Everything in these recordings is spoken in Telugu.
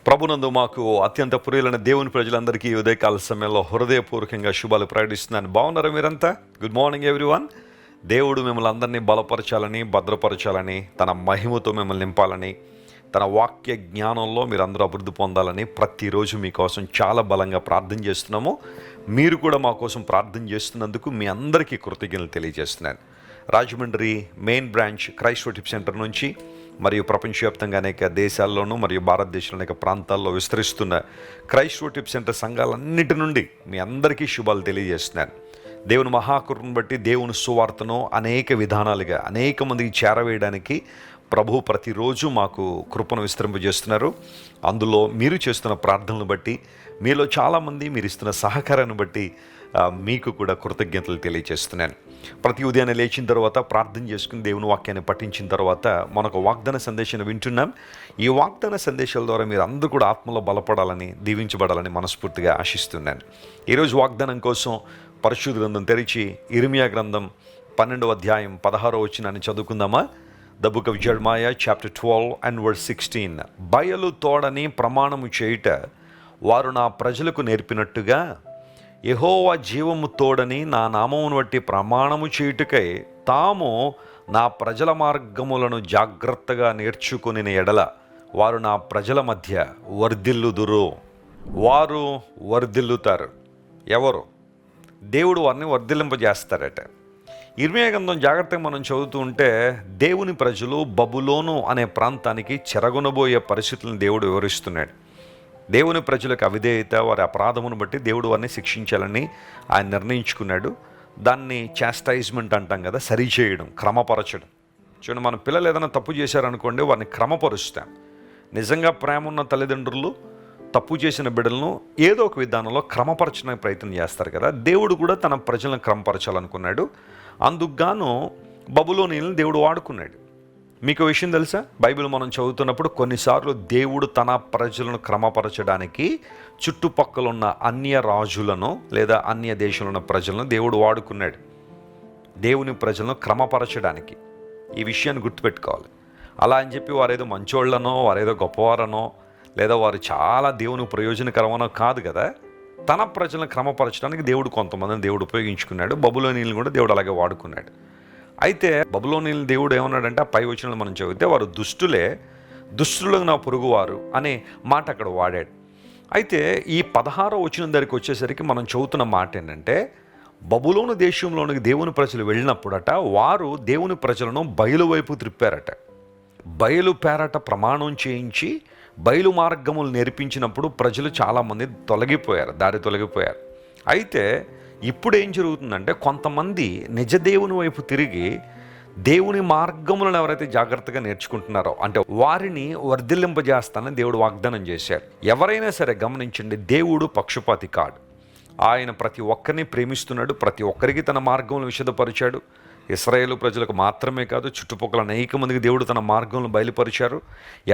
ప్రభునందు మాకు అత్యంత ప్రియులైన దేవుని ప్రజలందరికీ ఉదయకాల సమయంలో హృదయపూర్వకంగా శుభాలు ప్రకటిస్తున్నాను. బాగున్నారా మీరంతా? Good morning everyone. దేవుడు మిమ్మల్ని అందరినీ బలపరచాలని, భద్రపరచాలని, తన మహిమతో మిమ్మల్ని నింపాలని, తన వాక్య జ్ఞానంలో మీరందరూ అభివృద్ధి పొందాలని ప్రతిరోజు మీకోసం చాలా బలంగా ప్రార్థన చేస్తున్నాము. మీరు కూడా మా కోసం ప్రార్థన చేస్తున్నందుకు మీ అందరికీ కృతజ్ఞతలు తెలియజేస్తున్నాను. Rajahmundry main branch Christ worship centre నుంచి మరియు ప్రపంచవ్యాప్తంగా అనేక దేశాల్లోనూ మరియు భారతదేశంలో అనేక ప్రాంతాల్లో విస్తరిస్తున్న క్రైస్ట్ వర్షిప్ సెంటర్ సంఘాలన్నిటి నుండి మీ అందరికీ శుభాలు తెలియజేస్తున్నాను. దేవుని మహాకృపను బట్టి దేవుని సువార్తను అనేక విధానాలుగా అనేక మందికి చేరవేయడానికి ప్రభు ప్రతిరోజు మాకు కృపను విస్తరింపజేస్తున్నారు. అందులో మీరు చేస్తున్న ప్రార్థనలు బట్టి, మీలో చాలామంది మీరు ఇస్తున్న సహకారాన్ని బట్టి మీకు కూడా కృతజ్ఞతలు తెలియజేస్తున్నాను. ప్రతి ఉదయాన్నే లేచిన తర్వాత ప్రార్థన చేసుకుని దేవుని వాక్యాన్ని పఠించిన తర్వాత మనకు వాగ్దాన సందేశాన్ని వింటున్నాం. ఈ వాగ్దాన సందేశాల ద్వారా మీరు అందరూ కూడా ఆత్మలో బలపడాలని, దీవించబడాలని మనస్ఫూర్తిగా ఆశిస్తున్నాను. ఈరోజు వాగ్దానం కోసం పరిశుద్ధ గ్రంథం తెరిచి ఇర్మియా గ్రంథం 12వ అధ్యాయం 16వ వచనాన్ని చదువుకుందామా? The book of Jeremiah chapter 12 and verse 16. బయలు తోడని ప్రమాణము చేయుట వారు నా ప్రజలకు నేర్పినట్టుగా యెహోవా జీవము తోడని నా నామమును బట్టి ప్రమాణము చేయుటకై తాము నా ప్రజల మార్గములను జాగ్రత్తగా నేర్చుకుని ఎడల వారు నా ప్రజల మధ్య వర్ధిల్లుదురు. వారు వర్ధిల్లుతారు. ఎవరు? దేవుడు వారిని వర్ధిల్లింపజేస్తారట. ఇర్మియా గ్రంథం జాగ్రత్తగా మనం చదువుతూ ఉంటే దేవుని ప్రజలు బబులోను అనే ప్రాంతానికి చెరగొనబోయే పరిస్థితులను దేవుడు వివరిస్తున్నాడు. దేవుని ప్రజలకు అవిధేయత, వారి అపరాధమును బట్టి దేవుడు వారిని శిక్షించాలని ఆయన నిర్ణయించుకున్నాడు. దాన్ని చాస్టైజ్మెంట్ అంటాం కదా, సరిచేయడం, క్రమపరచడం. చూడండి, మన పిల్లలు ఏదైనా తప్పు చేశారనుకోండి, వారిని క్రమపరుస్తాం. నిజంగా ప్రేమ ఉన్న తల్లిదండ్రులు తప్పు చేసిన బిడ్డలను ఏదో ఒక విధానంలో క్రమపరచడానికి ప్రయత్నం చేస్తారు కదా. దేవుడు కూడా తన ప్రజలను క్రమపరచాలనుకున్నాడు. అందుకుగాను బబులోనీయులను దేవుడు వాడుకున్నాడు. మీకు విషయం తెలుసా? బైబిల్ మనం చదువుతున్నప్పుడు కొన్నిసార్లు దేవుడు తన ప్రజలను క్రమపరచడానికి చుట్టుపక్కల ఉన్న అన్య రాజులను లేదా అన్య దేశంలో ఉన్న ప్రజలను దేవుడు వాడుకున్నాడు, దేవుని ప్రజలను క్రమపరచడానికి. ఈ విషయాన్ని గుర్తుపెట్టుకోవాలి. అలా అని చెప్పి వారేదో మంచోళ్ళనో, వారేదో గొప్పవారనో, లేదా వారు చాలా దేవునికి ప్రయోజనకరమనో కాదు కదా. తన ప్రజలను క్రమపరచడానికి దేవుడు కొంతమందిని దేవుడు ఉపయోగించుకున్నాడు. బబులోనీయులను కూడా దేవుడు అలాగే వాడుకున్నాడు. అయితే బబులోనీయులను దేవుడు ఏమన్నాడంటే, పై వచనాలు మనం చదివితే వారు దుష్టులే, దుష్టులకు నా పొరుగువారు అనే మాట అక్కడ వాడాడు. అయితే ఈ 16వ వచనం దగ్గరికి వచ్చేసరికి మనం చదువుతున్న మాట ఏంటంటే, బబులోను దేశంలోనికి దేవుని ప్రజలు వెళ్ళినప్పుడట వారు దేవుని ప్రజలను బయలు వైపు త్రిప్పారట. బయలు పేరట ప్రమాణం చేయించి బయలు మార్గములు నేర్పించినప్పుడు ప్రజలు చాలామంది దారి తొలగిపోయారు. అయితే ఇప్పుడు ఏం జరుగుతుందంటే, కొంతమంది నిజ దేవుని వైపు తిరిగి దేవుని మార్గములను ఎవరైతే జాగ్రత్తగా నేర్చుకుంటున్నారో, అంటే వారిని వర్ధిల్లింపజేస్తానని దేవుడు వాగ్దానం చేశాడు. ఎవరైనా సరే గమనించండి, దేవుడు పక్షపాతి కాడు. ఆయన ప్రతి ఒక్కరిని ప్రేమిస్తున్నాడు. ప్రతి ఒక్కరికి తన మార్గములను విశదపరిచాడు. ఇశ్రాయేలు ప్రజలకు మాత్రమే కాదు, చుట్టుపక్కల అనేక మందికి దేవుడు తన మార్గంలో బయలుపరిచారు.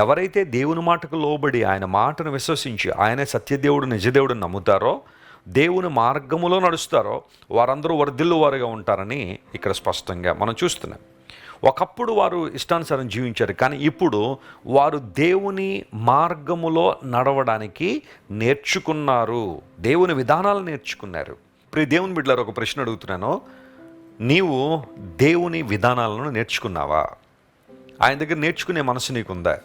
ఎవరైతే దేవుని మాటకు లోబడి ఆయన మాటను విశ్వసించి ఆయనే సత్యదేవుడు, నిజదేవుడు నమ్ముతారో, దేవుని మార్గములో నడుస్తారో వారందరూ వర్ధిల్లు వారుగా ఉంటారని ఇక్కడ స్పష్టంగా మనం చూస్తున్నాం. ఒకప్పుడు వారు ఇష్టానుసారం జీవించారు, కానీ ఇప్పుడు వారు దేవుని మార్గములో నడవడానికి నేర్చుకున్నారు. దేవుని విధానాలు నేర్చుకున్నారు. ఇప్పుడు దేవుని బిడ్డలారా, ఒక ప్రశ్న అడుగుతున్నాను. నీవు దేవుని విధానాలను నేర్చుకున్నావా? ఆయన దగ్గర నేర్చుకునే మనసు నీకుందా?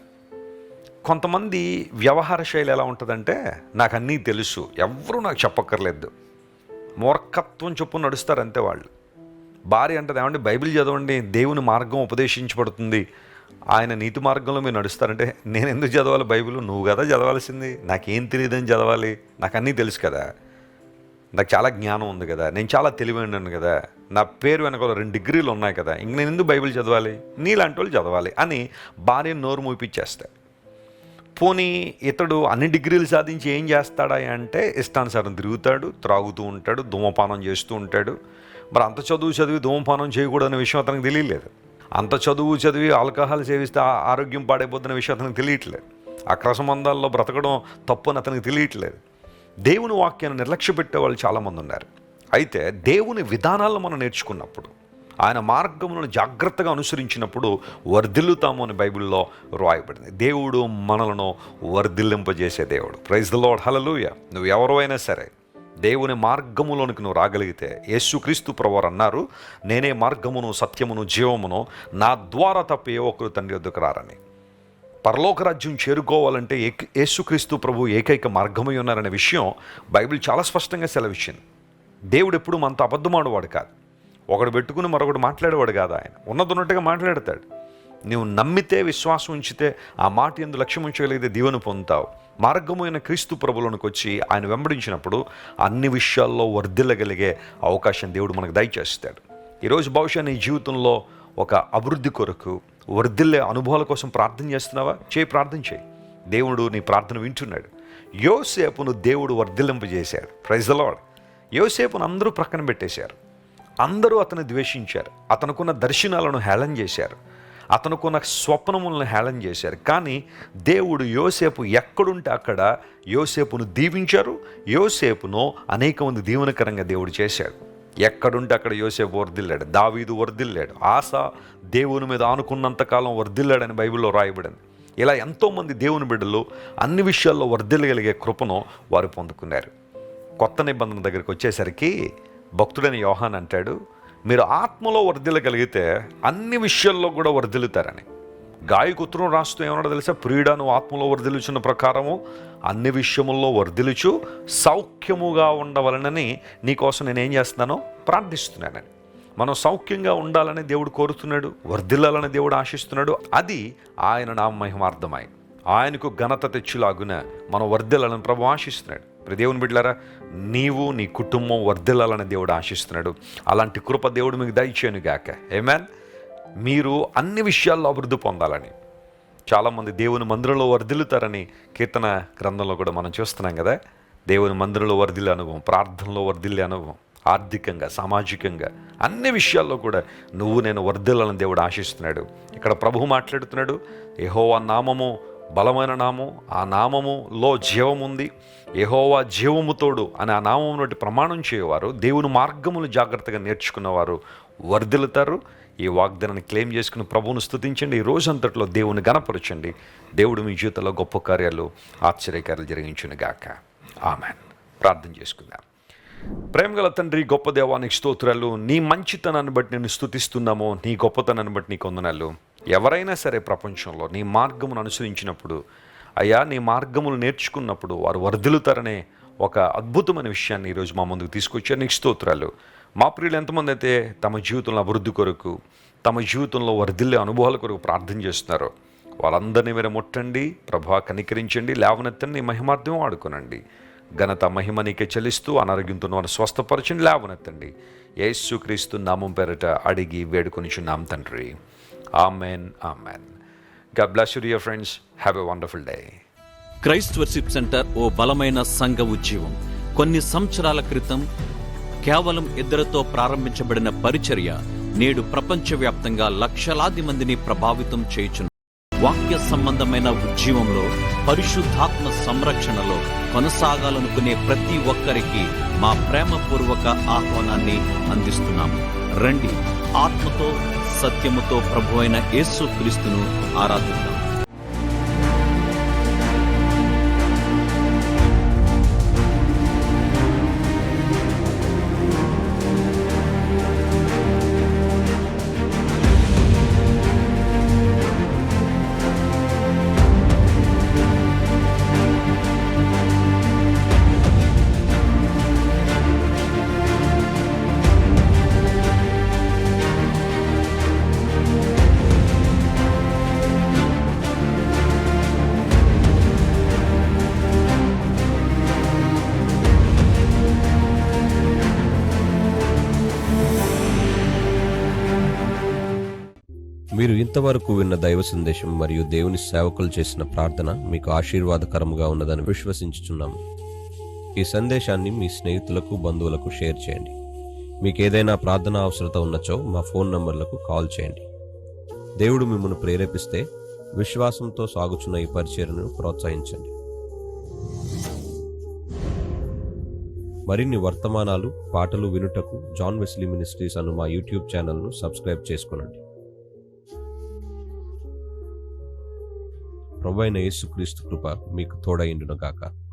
కొంతమంది వ్యవహార శైలి ఎలా ఉంటుందంటే, నాకు అన్నీ తెలుసు, ఎవరూ నాకు చెప్పక్కర్లేదు, మూర్ఖత్వం చొప్పున నడుస్తారు అంతే వాళ్ళు. భార్య అంటది, ఏమంటే బైబిల్ చదవండి, దేవుని మార్గం ఉపదేశించబడుతుంది, ఆయన నీతి మార్గంలో మీరు నడుస్తారంటే, నేను ఎందుకు చదవాలి బైబిల్? నువ్వు కదా చదవాల్సింది. నాకేం తెలియదని చదవాలి? నాకు అన్నీ తెలుసు కదా, నాకు చాలా జ్ఞానం ఉంది కదా, నేను చాలా తెలివైనాను కదా, నా పేరు వెనకాల 2 డిగ్రీలు ఉన్నాయి కదా, ఇంక నేను ఎందుకు బైబిల్ చదవాలి? నీలాంటి వాళ్ళు చదవాలి అని భార్య నోరు మూపించేస్తాడు. పోనీ ఇతడు అన్ని డిగ్రీలు సాధించి ఏం చేస్తాడా అంటే, ఇష్టానుసారం తిరుగుతాడు, త్రాగుతూ ఉంటాడు, ధూమపానం చేస్తూ ఉంటాడు. మరి అంత చదువు చదివి ధూమపానం చేయకూడదనే విషయం అతనికి తెలియలేదు. అంత చదువు చదివి ఆల్కహాల్ సేవిస్తే ఆరోగ్యం పాడైపోతున్న విషయం అతనికి తెలియట్లేదు. అక్రసంబంధాల్లో బ్రతకడం తప్పు అని అతనికి తెలియట్లేదు. దేవుని వాక్యాన్ని నిర్లక్ష్య పెట్టే వాళ్ళు చాలామంది ఉన్నారు. అయితే దేవుని విధానాలను మనం నేర్చుకున్నప్పుడు, ఆయన మార్గములను జాగ్రత్తగా అనుసరించినప్పుడు వర్ధిల్లుతాము అని బైబిల్లో రాయబడింది. దేవుడు మనలను వర్ధిల్లింపజేసే దేవుడు. ప్రైజ్ ద లార్డ్, హల్లెలూయా. నువ్వు ఎవరు అయినా సరే దేవుని మార్గములోనికి నువ్వు రాగలిగితే, యేసుక్రీస్తు ప్రభువారు అన్నారు, నేనే మార్గమును సత్యమును జీవమును, నా ద్వారా తప్ప ఏ ఒక్కరు తండ్రి వద్దకు రారని. పరలోక రాజ్యం చేరుకోవాలంటే యేసుక్రీస్తు ప్రభు ఏకైక మార్గమై ఉన్నారనే విషయం బైబిల్ చాలా స్పష్టంగా సెలవిచ్చింది. దేవుడు ఎప్పుడు మనతో అబద్ధమాడేవాడు కాదు, ఒకడు పెట్టుకుని మరొకడు మాట్లాడేవాడు కాదు. ఆయన ఉన్నట్టుగా మాట్లాడతాడు. నువ్వు నమ్మితే, విశ్వాసం ఉంచితే, ఆ మాట యందు లక్ష్యం ఉంచగలిగితే దీవెన పొందుతావు. మార్గమైన క్రీస్తు ప్రభువులోనికి వచ్చి ఆయన వెంబడించినప్పుడు అన్ని విషయాల్లో వర్ధిల్లగలిగే అవకాశం దేవుడు మనకు దయచేస్తాడు. ఈరోజు బహుశా నీ జీవితంలో ఒక అభివృద్ధి కొరకు, వర్ధిల్లే అనుభవాల కోసం ప్రార్థన చేస్తున్నావా? ప్రార్థన చేయి. దేవుడు నీ ప్రార్థన వింటున్నాడు. యోసేపును దేవుడు వర్ధిల్లింపజేశాడు. Praise the lord. యోసేపును అందరూ ప్రక్కన పెట్టేశారు. అందరూ అతను ద్వేషించారు. అతనుకున్న దర్శనాలను హేళన చేశారు. అతనుకున్న స్వప్నములను హేళన చేశారు. కానీ దేవుడు యోసేపు ఎక్కడుంటే అక్కడ యోసేపును దీవించారు. యోసేపును అనేక మంది దీవెనకరంగా దేవుడు చేశాడు. ఎక్కడుంటే అక్కడ యోసేపు వర్ధిల్లాడు. దావీదు వర్ధిల్లాడు. ఆస దేవుని మీద ఆనుకున్నంతకాలం వర్ధిల్లాడని బైబిల్లో రాయబడింది. ఇలా ఎంతోమంది దేవుని బిడ్డలు అన్ని విషయాల్లో వర్ధిల్లగలిగే కృపను వారు పొందుకున్నారు. కొత్త నిబంధన దగ్గరికి వచ్చేసరికి భక్తుడైన యోహాన్ అంటాడు, మీరు ఆత్మలో వర్ధిల్లగలిగితే అన్ని విషయాల్లో కూడా వర్ధిల్లుతారని. గాయకు ఉత్తరం రాస్తూ ఏమన్నాడో తెలుసా? ప్రియుడా, నువ్వు ఆత్మలో వర్ధిల్లుచున్న ప్రకారము అన్ని విషయముల్లో వర్ధిల్లుచు సౌఖ్యముగా ఉండవలనని నీకోసం నేనేం చేస్తున్నానో ప్రార్థిస్తున్నానని. మనం సౌఖ్యంగా ఉండాలని దేవుడు కోరుతున్నాడు, వర్ధిల్లాలని దేవుడు ఆశిస్తున్నాడు. అది ఆయన నామ మహిమార్థమై ఆయనకు ఘనత తెచ్చులాగున మనం వర్ధిల్లాలని ప్రభు ఆశిస్తున్నాడు. దేవుని బిడ్డలారా, నీవు నీ కుటుంబం వర్ధిల్లాలని దేవుడు ఆశిస్తున్నాడు. అలాంటి కృప దేవుడు మీకు దయచేయను గాక. ఆమేన్. మీరు అన్ని విషయాల్లో అభివృద్ధి పొందాలని, చాలామంది దేవుని మందిరంలో వర్ధిల్లుతారని కీర్తన గ్రంథంలో కూడా మనం చూస్తున్నాం కదా. దేవుని మందిరంలో వర్ధిల్లే అనుభవం, ప్రార్థనలో వర్ధిల్లే అనుభవం, ఆర్థికంగా, సామాజికంగా అన్ని విషయాల్లో కూడా నేను వర్ధిల్లాలని దేవుడు ఆశిస్తున్నాడు. ఇక్కడ ప్రభువు మాట్లాడుతున్నాడు, యెహోవా నామము బలమైన నామం, ఆ నామములో జీవం ఉంది, యెహోవా జీవముతోడు అని ఆ నామం నుండి ప్రమాణం చేయవారు, దేవుని మార్గములు జాగ్రత్తగా నేర్చుకున్నవారు వర్ధిల్లుతారు. ఈ వాగ్దానాన్ని క్లెయిమ్ చేసుకుని ప్రభువును స్తుతించండి. ఈ రోజంతట్లో దేవుని గణపరచండి. దేవుడు మీ జీవితంలో గొప్ప కార్యాలు, ఆశ్చర్యకార్యాలు జరిగించును గాక. ఆమేన్. ప్రార్థన చేసుకుందాం. ప్రేమగల తండ్రి, గొప్ప దేవానికి స్తోత్రాలు. నీ మంచితనాన్ని బట్టి నేను స్తుతిస్తున్నాము, నీ గొప్పతనాన్ని బట్టి నీకు వందనాలు. ఎవరైనా సరే ప్రపంచంలో నీ మార్గమును అనుసరించినప్పుడు, అయ్యా నీ మార్గములు నేర్చుకున్నప్పుడు వారు వర్ధిల్లుతారనే ఒక అద్భుతమైన విషయాన్ని ఈరోజు మా ముందుకు తీసుకొచ్చారు. నీకు స్తోత్రాలు. మా ప్రియులు ఎంతమంది అయితే తమ జీవితంలో అభివృద్ధి కొరకు, తమ జీవితంలో వర్ధిల్లే అనుభవాల కొరకు ప్రార్థన చేస్తున్నారో వాళ్ళందరినీ మీరు ముట్టండి ప్రభా, కనికరించండి, లేవనెత్తండి, నీ మహిమార్థం వాడుకోనండి. ఘనత మహిమ నీకే చెల్లిస్తూ అనారోగ్యంతో వారిని స్వస్థపరచండి, లేవనెత్తండి. యేసుక్రీస్తు నామం పేరట అడిగి వేడుకొనిచున్నాం తండ్రి. Amen, amen. God bless you dear friends. Have a wonderful day. Christ worship centre ఓ బలమైన సంఘ ఉద్యమం. కొన్ని సంవత్సరాల క్రితం కేవలం 2 ప్రారంభించబడిన పరిచర్య నేడు ప్రపంచవ్యాప్తంగా లక్షలాది మందిని ప్రభావితం చేయుచున్నది. వాక్య సంబంధమైన ఉద్యమంలో, పరిశుద్ధాత్మ సంరక్షణలో కొనసాగాలనుకునే ప్రతి ఒక్కరికి మా ప్రేమపూర్వక ఆహ్వానాన్ని అందిస్తున్నాము. రండి, ఆత్మతో సత్యముతో ప్రభువైన యేసుక్రీస్తును ఆరాధిద్దాం. మీరు ఇంతవరకు విన్న దైవ సందేశం మరియు దేవుని సేవకులు చేసిన ప్రార్థన మీకు ఆశీర్వాదకరముగా ఉన్నదని విశ్వసించుచున్నాము. ఈ సందేశాన్ని మీ స్నేహితులకు, బంధువులకు షేర్ చేయండి. మీకు ఏదైనా ప్రార్థన అవసరత ఉన్నచో మా ఫోన్ నంబర్లకు కాల్ చేయండి. దేవుడు మిమ్మల్ని ప్రేరేపిస్తే విశ్వాసంతో సాగుచున్న ఈ పరిచర్యను ప్రోత్సహించండి. మరిన్ని వర్తమానాలు పాటలు వినుటకు జాన్ వెస్లీ మినిస్ట్రీస్ అను మా యూట్యూబ్ ఛానల్ను సబ్స్క్రైబ్ చేసుకొనండి. ప్రభువైన యేసుక్రీస్తు కృప మీకు తోడైండును గాక.